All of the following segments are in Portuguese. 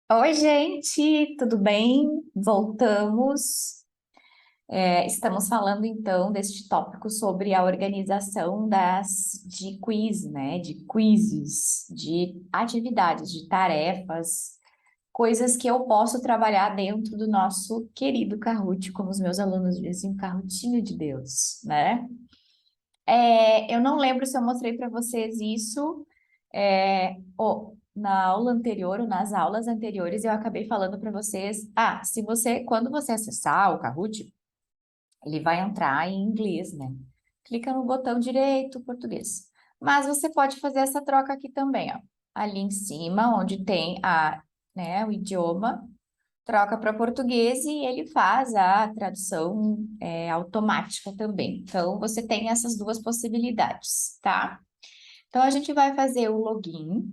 Oi, gente, tudo bem? Voltamos. Estamos falando então deste tópico sobre a organização de quiz, né? De quizzes, de atividades, de tarefas, coisas que eu posso trabalhar dentro do nosso querido Kahoot, como os meus alunos dizem, o Kahootinho de Deus, né? Eu não lembro se eu mostrei para vocês isso na aula anterior ou nas aulas anteriores. Eu acabei falando para vocês. Se você, quando você acessar o Kahoot, ele vai entrar em inglês, né? Clica no botão direito, português. Mas você pode fazer essa troca aqui também, ó. Ali em cima, onde tem o idioma, troca para português e ele faz a tradução automática também. Então, você tem essas duas possibilidades, tá? Então, a gente vai fazer o login.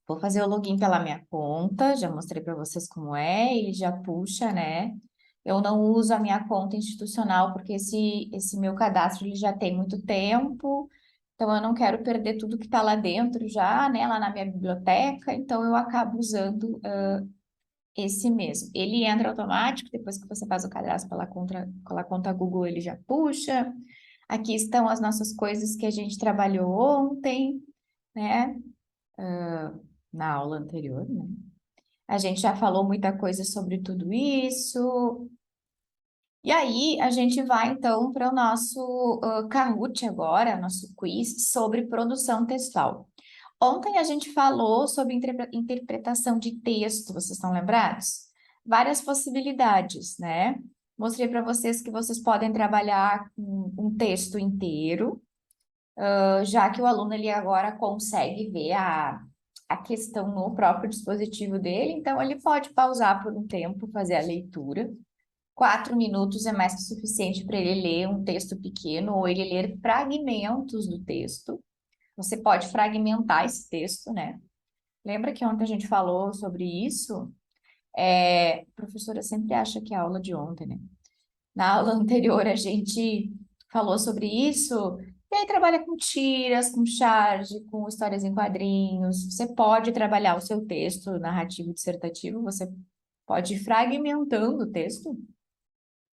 Vou fazer o login pela minha conta, já mostrei para vocês como é, ele já puxa, né? Eu não uso a minha conta institucional porque esse meu cadastro ele já tem muito tempo, então eu não quero perder tudo que está lá dentro já, né? Lá na minha biblioteca, então eu acabo usando esse mesmo. Ele entra automático, depois que você faz o cadastro pela conta Google, ele já puxa. Aqui estão as nossas coisas que a gente trabalhou ontem, né? Na aula anterior, né? A gente já falou muita coisa sobre tudo isso. E aí, a gente vai então para o nosso Kahoot agora, nosso quiz sobre produção textual. Ontem a gente falou sobre interpretação de texto, vocês estão lembrados? Várias possibilidades, né? Mostrei para vocês que vocês podem trabalhar com um texto inteiro, já que o aluno ele agora consegue ver a questão no próprio dispositivo dele, então ele pode pausar por um tempo, fazer a leitura. 4 minutos é mais que suficiente para ele ler um texto pequeno ou ele ler fragmentos do texto. Você pode fragmentar esse texto, né? Lembra que ontem a gente falou sobre isso? A professora sempre acha que é a aula de ontem, né? Na aula anterior a gente falou sobre isso. E aí trabalha com tiras, com charge, com histórias em quadrinhos. Você pode trabalhar o seu texto narrativo dissertativo, você pode ir fragmentando o texto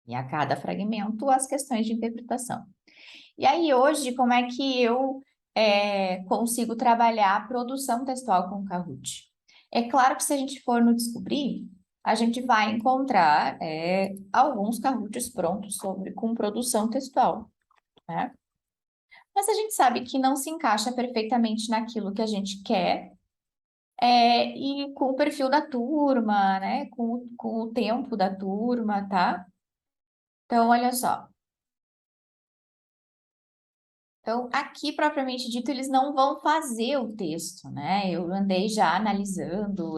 e a cada fragmento as questões de interpretação. E aí hoje, como é que eu consigo trabalhar a produção textual com o Kahoot? É claro que se a gente for no descobrir, a gente vai encontrar alguns Kahoots prontos com produção textual, né? Mas a gente sabe que não se encaixa perfeitamente naquilo que a gente quer, e com o perfil da turma, né? Com o tempo da turma, tá? Então, olha só. Então, aqui, propriamente dito, eles não vão fazer o texto, né? Eu andei já analisando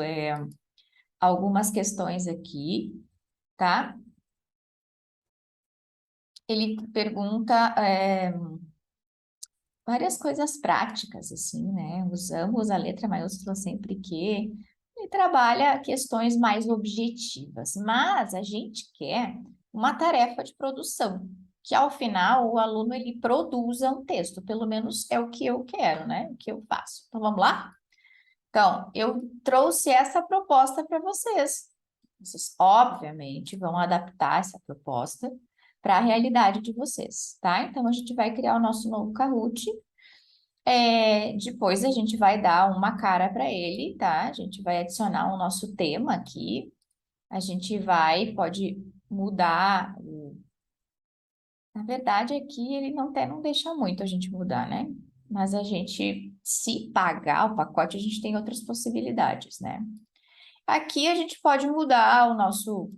algumas questões aqui, tá? Ele pergunta várias coisas práticas, assim, né? Usamos a letra maiúscula sempre que. E trabalha questões mais objetivas, mas a gente quer uma tarefa de produção, que ao final o aluno ele produza um texto, pelo menos é o que eu quero, né? O que eu faço. Então vamos lá? Então, eu trouxe essa proposta para vocês. Vocês, obviamente, vão adaptar essa proposta para a realidade de vocês, tá? Então, a gente vai criar o nosso novo Kahoot. Depois, a gente vai dar uma cara para ele, tá? A gente vai adicionar o nosso tema aqui. A gente pode mudar. Na verdade, aqui ele não deixa muito a gente mudar, né? Mas a gente, se pagar o pacote, a gente tem outras possibilidades, né? Aqui a gente pode mudar o nosso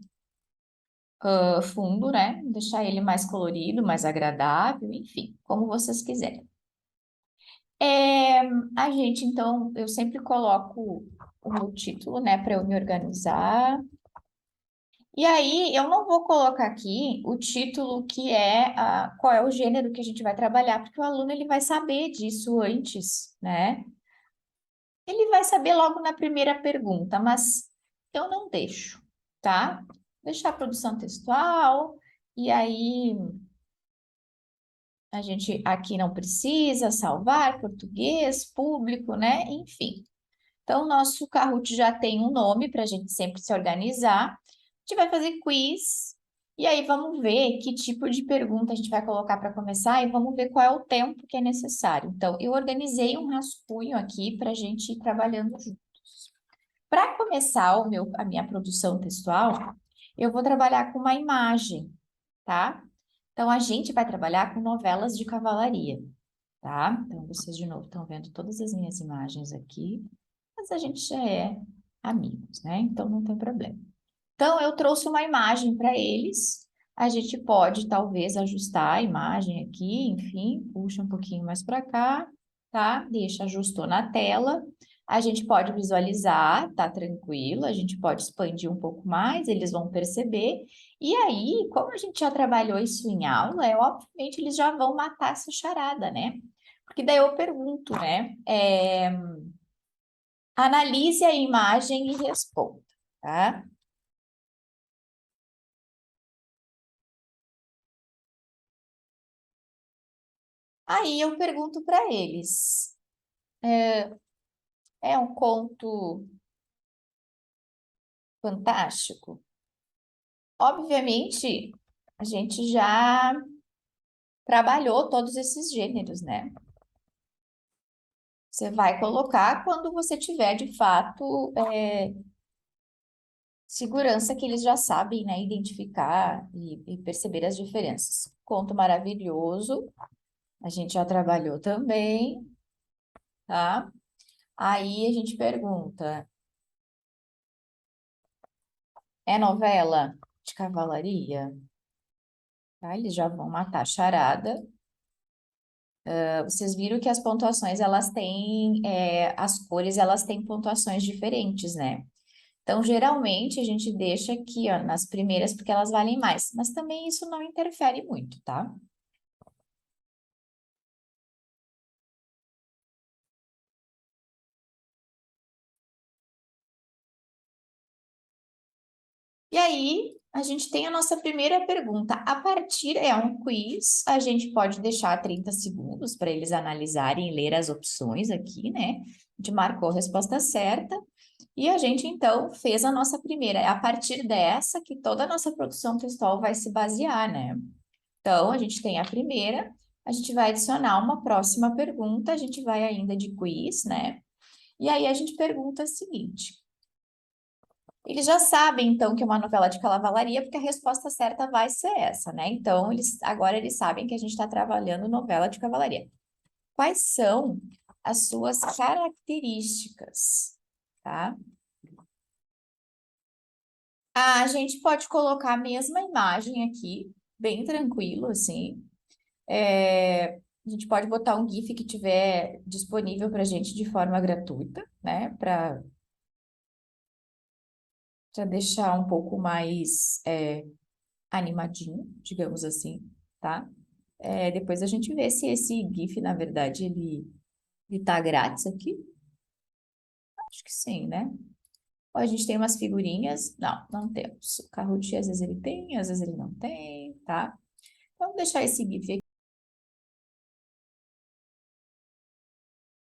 fundo, né? Deixar ele mais colorido, mais agradável, enfim, como vocês quiserem. A gente, então, eu sempre coloco o meu título, né, para eu me organizar. E aí, eu não vou colocar aqui o título que qual é o gênero que a gente vai trabalhar, porque o aluno ele vai saber disso antes, né? Ele vai saber logo na primeira pergunta, mas eu não deixo, tá? Deixar a produção textual, e aí a gente aqui não precisa salvar português, público, né? Enfim. Então, o nosso Kahoot já tem um nome para a gente sempre se organizar. A gente vai fazer quiz, e aí vamos ver que tipo de pergunta a gente vai colocar para começar e vamos ver qual é o tempo que é necessário. Então, eu organizei um rascunho aqui para a gente ir trabalhando juntos. Para começar a minha produção textual, eu vou trabalhar com uma imagem, tá? Então, a gente vai trabalhar com novelas de cavalaria, tá? Então, vocês de novo estão vendo todas as minhas imagens aqui, mas a gente já é amigos, né? Então, não tem problema. Então, eu trouxe uma imagem para eles. A gente pode, talvez, ajustar a imagem aqui, enfim, puxa um pouquinho mais para cá, tá? Deixa, ajustou na tela. A gente pode visualizar, tá tranquilo. A gente pode expandir um pouco mais, eles vão perceber. E aí, como a gente já trabalhou isso em aula, obviamente eles já vão matar essa charada, né? Porque daí eu pergunto, né? Analise a imagem e responda, tá? Aí eu pergunto para eles: é um conto fantástico? Obviamente, a gente já trabalhou todos esses gêneros, né? Você vai colocar quando você tiver, de fato, segurança que eles já sabem, né, identificar e perceber as diferenças. Conto maravilhoso, a gente já trabalhou também, tá? Aí a gente pergunta: é novela de cavalaria? Tá? Eles já vão matar a charada. Vocês viram que as pontuações, elas têm, as cores, elas têm pontuações diferentes, né? Então, geralmente, a gente deixa aqui, ó, nas primeiras, porque elas valem mais. Mas também isso não interfere muito, tá? E aí, a gente tem a nossa primeira pergunta. A partir é um quiz, a gente pode deixar 30 segundos para eles analisarem e ler as opções aqui, né? A gente marcou a resposta certa e a gente, então, fez a nossa primeira. É a partir dessa que toda a nossa produção textual vai se basear, né? Então, a gente tem a primeira, a gente vai adicionar uma próxima pergunta, a gente vai ainda de quiz, né? E aí a gente pergunta o seguinte: eles já sabem, então, que é uma novela de cavalaria, porque a resposta certa vai ser essa, né? Então, agora eles sabem que a gente está trabalhando novela de cavalaria. Quais são as suas características, tá? A gente pode colocar a mesma imagem aqui, bem tranquilo, assim. A gente pode botar um GIF que tiver disponível para a gente de forma gratuita, né? Para deixar um pouco mais animadinho, digamos assim, tá? Depois a gente vê se esse GIF, na verdade, ele tá grátis aqui. Acho que sim, né? Ou a gente tem umas figurinhas. Não, não temos. O Kahoot, às vezes ele tem, às vezes ele não tem, tá? Vamos deixar esse GIF